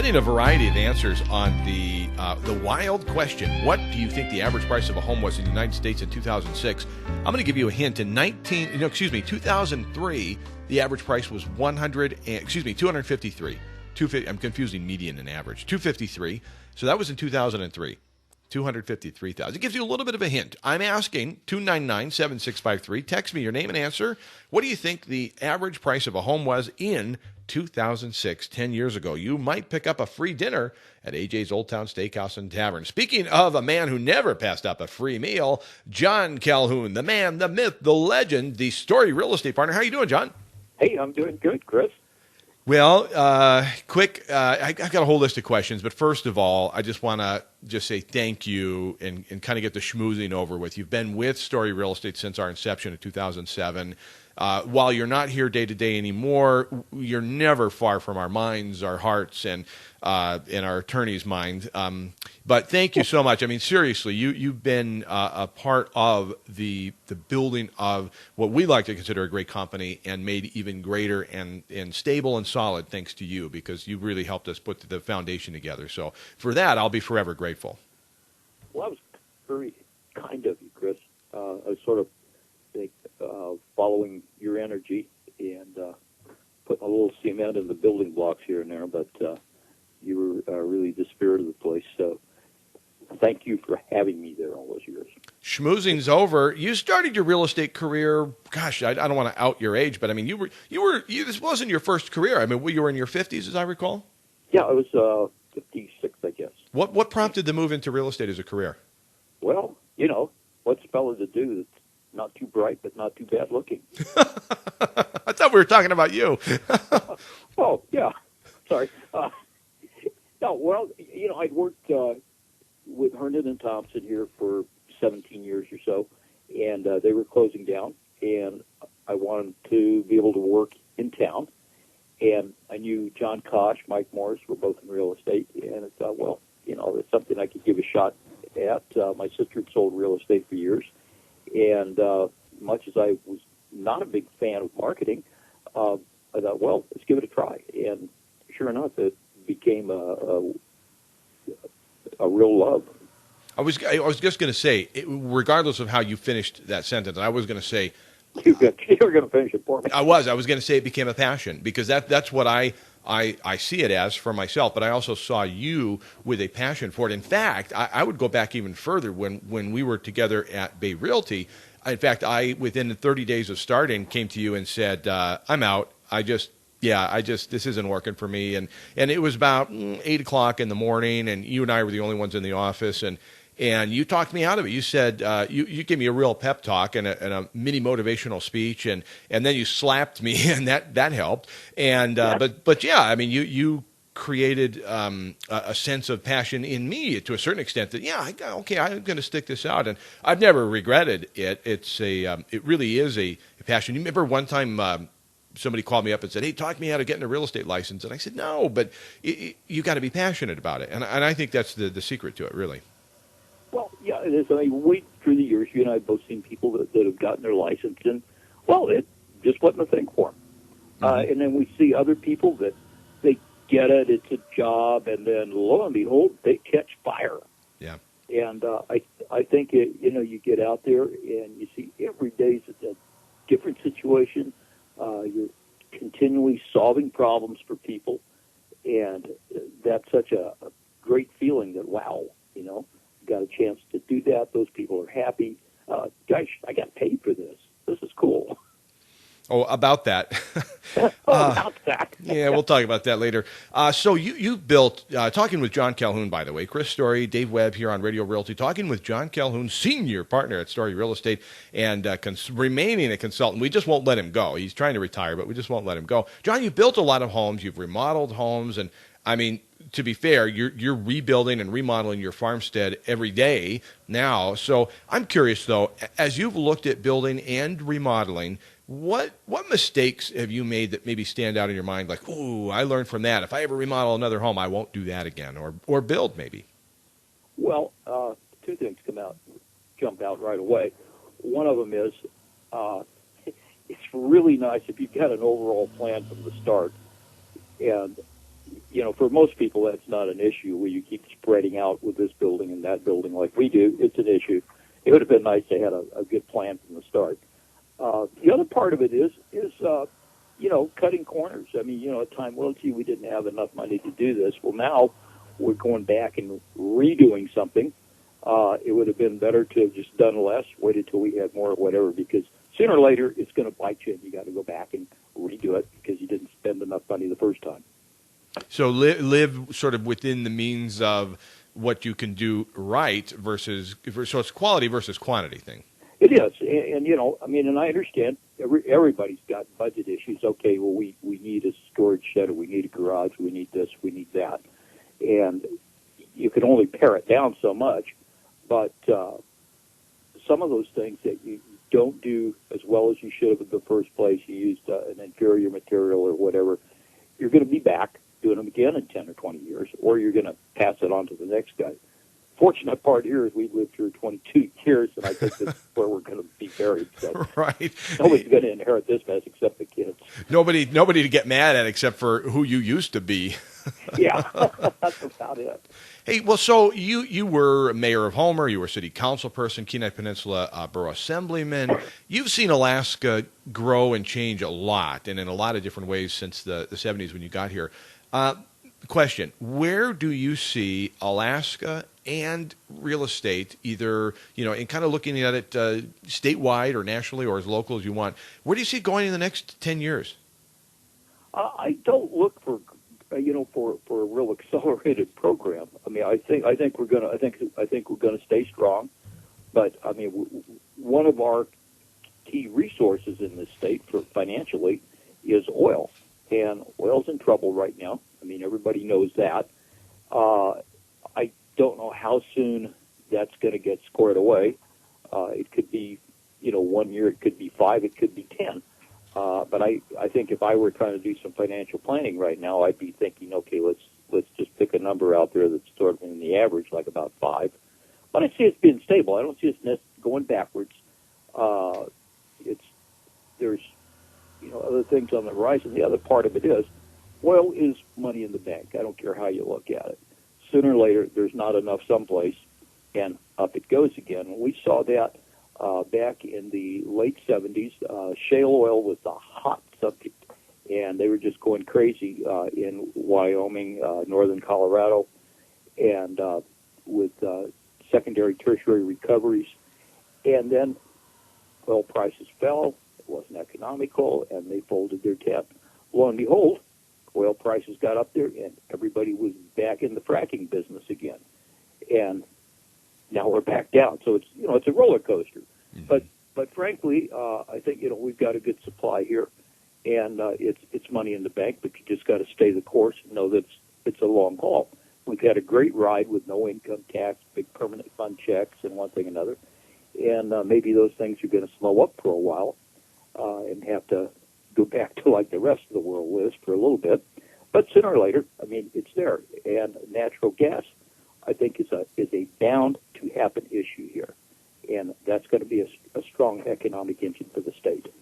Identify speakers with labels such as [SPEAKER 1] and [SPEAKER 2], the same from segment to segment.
[SPEAKER 1] getting a variety of answers on the wild question. What do you think the average price of a home was in the United States in 2006? I'm going to give you a hint. In 2003, the average price was 253. I'm confusing median and average. 253. So that was in 2003. 253,000. It gives you a little bit of a hint. I'm asking 299-7653. Text me your name and answer. What do you think the average price of a home was in 2006, 10 years ago? You might pick up a free dinner at AJ's Old Town Steakhouse and Tavern. Speaking of a man who never passed up a free meal, John Calhoun, the man, the myth, the legend, the Story Real Estate Partner. How are you doing, John?
[SPEAKER 2] Hey, I'm doing good, Chris.
[SPEAKER 1] Well, quick, I've got a whole list of questions, but first of all, I just want to say thank you and kind of get the schmoozing over with. You've been with Story Real Estate since our inception in 2007. While you're not here day to day anymore, you're never far from our minds, our hearts, and our attorney's mind. But thank you so much. I mean, seriously, you've been a part of the building of what we like to consider a great company, and made even greater and stable and solid thanks to you, because you really helped us put the foundation together. So for that, I'll be forever grateful.
[SPEAKER 2] Well, that was very kind of you, Chris. I was sort of following your energy and putting a little cement in the building blocks here and there, but you were really the spirit of the place. So thank you for having me there all those years.
[SPEAKER 1] Schmoozing's over. You started your real estate career. Gosh, I don't want to out your age, but I mean, you this wasn't your first career. I mean, you were in your 50s, as I recall.
[SPEAKER 2] Yeah, I was 56, I guess.
[SPEAKER 1] What prompted the move into real estate as a career?
[SPEAKER 2] Well, what's a fellow to do that's not too bright but not too bad looking?
[SPEAKER 1] I thought we were talking about you.
[SPEAKER 2] Oh, yeah. Sorry. No, well, I'd worked with Herndon and Thompson here for 17 years or so, and they were closing down, and I wanted to be able to work in town. And I knew John Kosh, Mike Morris were both in real estate, and I thought, well, it's something I could give a shot at. My sister had sold real estate for years, and much as I was not a big fan of marketing, I thought, well, let's give it a try. And sure enough, it became a real love.
[SPEAKER 1] I was just going to say, regardless of how you finished that sentence, I was going to say,
[SPEAKER 2] you were going to finish it for me.
[SPEAKER 1] I was going to say it became a passion, because that's what I see it as for myself, but I also saw you with a passion for it. In fact, I would go back even further when we were together at Bay Realty. In fact, within 30 days of starting, came to you and said, I'm out. This isn't working for me. And it was about 8 o'clock in the morning, and you and I were the only ones in the office, and you talked me out of it. You said, you gave me a real pep talk and a mini motivational speech, and then you slapped me, and that helped. And but yeah, I mean, you created a sense of passion in me to a certain extent that I'm going to stick this out, and I've never regretted it. It really is a passion. You remember one time somebody called me up and said, "Hey, talk me out of getting a real estate license," and I said, "No, but you got to be passionate about it," and I think that's the secret to it, really.
[SPEAKER 2] Well, yeah, it is. I mean, through the years, you and I have both seen people that have gotten their license, and, well, it just wasn't a thing for them. And then we see other people that they get it, it's a job, and then, lo and behold, they catch fire.
[SPEAKER 1] Yeah.
[SPEAKER 2] And I think, you get out there, and you see every day is a different situation. You're continually solving problems for people, and that's such a great feeling that, wow, got a chance to do that. Those people are happy. Gosh, I got paid for this. This is cool.
[SPEAKER 1] Oh, about that.
[SPEAKER 2] About that.
[SPEAKER 1] Yeah, we'll talk about that later. So you built, talking with John Calhoun, by the way, Chris Story, Dave Webb here on Radio Realty, talking with John Calhoun, senior partner at Story Real Estate, and remaining a consultant. We just won't let him go. He's trying to retire, but we just won't let him go. John, you've built a lot of homes. You've remodeled homes, and I mean, to be fair, you're rebuilding and remodeling your farmstead every day now. So I'm curious, though, as you've looked at building and remodeling, what mistakes have you made that maybe stand out in your mind? Like, ooh, I learned from that. If I ever remodel another home, I won't do that again, or build maybe.
[SPEAKER 2] Well, two things jump out right away. One of them is it's really nice if you've got an overall plan from the start, and for most people, that's not an issue where you keep spreading out with this building and that building like we do. It's an issue. It would have been nice to have a good plan from the start. The other part of it is cutting corners. I mean, at time Realty, we didn't have enough money to do this. Well, now we're going back and redoing something. It would have been better to have just done less, waited till we had more or whatever, because sooner or later it's going to bite you, and you got to go back and redo it because you didn't spend enough money the first time.
[SPEAKER 1] So live sort of within the means of what you can do right versus, so it's quality versus quantity thing.
[SPEAKER 2] It is, and and I understand everybody's got budget issues. Okay, well, we need a storage shed, or we need a garage, we need this, we need that, and you can only pare it down so much. But some of those things that you don't do as well as you should have in the first place, you used an inferior material or whatever, you're going to be back doing them again in 10 or 20 years, or you're going to pass it on to the next guy. Fortunate part here is we've lived here 22 years, and I think that's where we're going to be buried. So
[SPEAKER 1] right.
[SPEAKER 2] Nobody's going to inherit this mess except the kids.
[SPEAKER 1] Nobody to get mad at except for who you used to be.
[SPEAKER 2] Yeah, that's about it.
[SPEAKER 1] Hey, well, so you were mayor of Homer, you were city council person, Kenai Peninsula Borough Assemblyman. You've seen Alaska grow and change a lot, and in a lot of different ways since the 70s when you got here. Question, where do you see Alaska and real estate, either, in kind of looking at it statewide or nationally or as local as you want, where do you see it going in the next 10 years?
[SPEAKER 2] I don't look for a real accelerated program. I mean, I think we're gonna stay strong, but I mean, one of our key resources in this state for financially is oil, and oil's in trouble right now. I mean, everybody knows that. I don't know how soon that's going to get squared away. It could be, 1 year, it could be 5, it could be 10. But I think if I were trying to do some financial planning right now, I'd be thinking, okay, let's just pick a number out there that's sort of in the average, like about 5. But I see it's being stable. I don't see it going backwards. There's other things on the horizon. The other part of it is oil is money in the bank. I don't care how you look at it. Sooner or later, there's not enough someplace, and up it goes again. We saw that back in the late 70s. Shale oil was the hot subject, and they were just going crazy in Wyoming, northern Colorado, and with secondary, tertiary recoveries. And then oil prices fell. It wasn't economical, and they folded their tent. Lo and behold, oil prices got up there, and everybody was back in the fracking business again. And now we're back down. So it's a roller coaster. Mm-hmm. But frankly, I think we've got a good supply here, and it's money in the bank. But you just got to stay the course and know that it's a long haul. We've had a great ride with no income tax, big permanent fund checks, and one thing or another. And maybe those things are going to slow up for a while and have to go back to like the rest of the world lives for a little bit. But sooner or later, I mean, it's there. And natural gas, I think, is a bound to happen issue here. And that's going to be a strong economic engine for the state.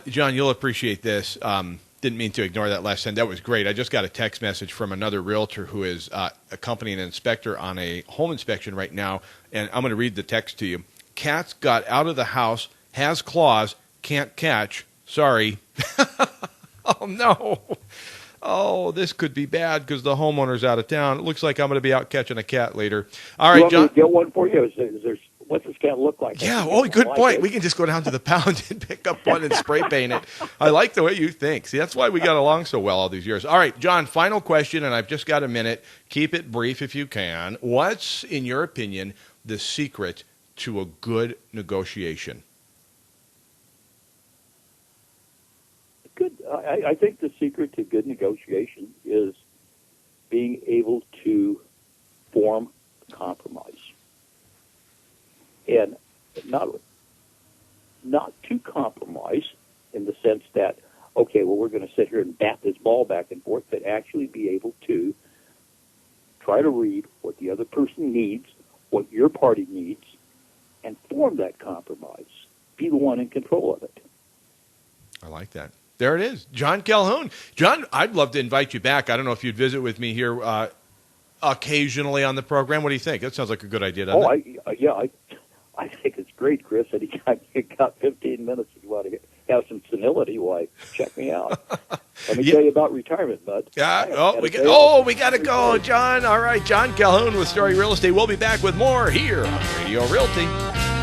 [SPEAKER 1] John, you'll appreciate this. Didn't mean to ignore that last sentence. That was great. I just got a text message from another realtor who is accompanying an inspector on a home inspection right now, and I'm going to read the text to you. Cats got out of the house, has claws, can't catch. Sorry. Oh, no. Oh, this could be bad because the homeowner's out of town. It looks like I'm going to be out catching a cat later. All right, John.
[SPEAKER 2] Get one for you. What's this cat look like?
[SPEAKER 1] Yeah, good point. We can just go down to the pound and pick up one and spray paint it. I like the way you think. See, that's why we got along so well all these years. All right, John, final question, and I've just got a minute. Keep it brief if you can. What's, in your opinion, the secret to a good negotiation?
[SPEAKER 2] I think the secret to good negotiation is being able to form compromise. And not to compromise in the sense that, okay, well, we're going to sit here and bat this ball back and forth, but actually be able to try to read what the other person needs, what your party needs, and form that compromise. Be the one in control of it.
[SPEAKER 1] I like that. There it is. John Calhoun. John, I'd love to invite you back. I don't know if you'd visit with me here occasionally on the program. What do you think? That sounds like a good idea, doesn't it?
[SPEAKER 2] I think it's great, Chris. Anytime you got 15 minutes, if you want to have some senility, why, check me out. Let me tell you about retirement, bud.
[SPEAKER 1] We got to go, John. All right, John Calhoun with Story Real Estate. We'll be back with more here on Radio Realty.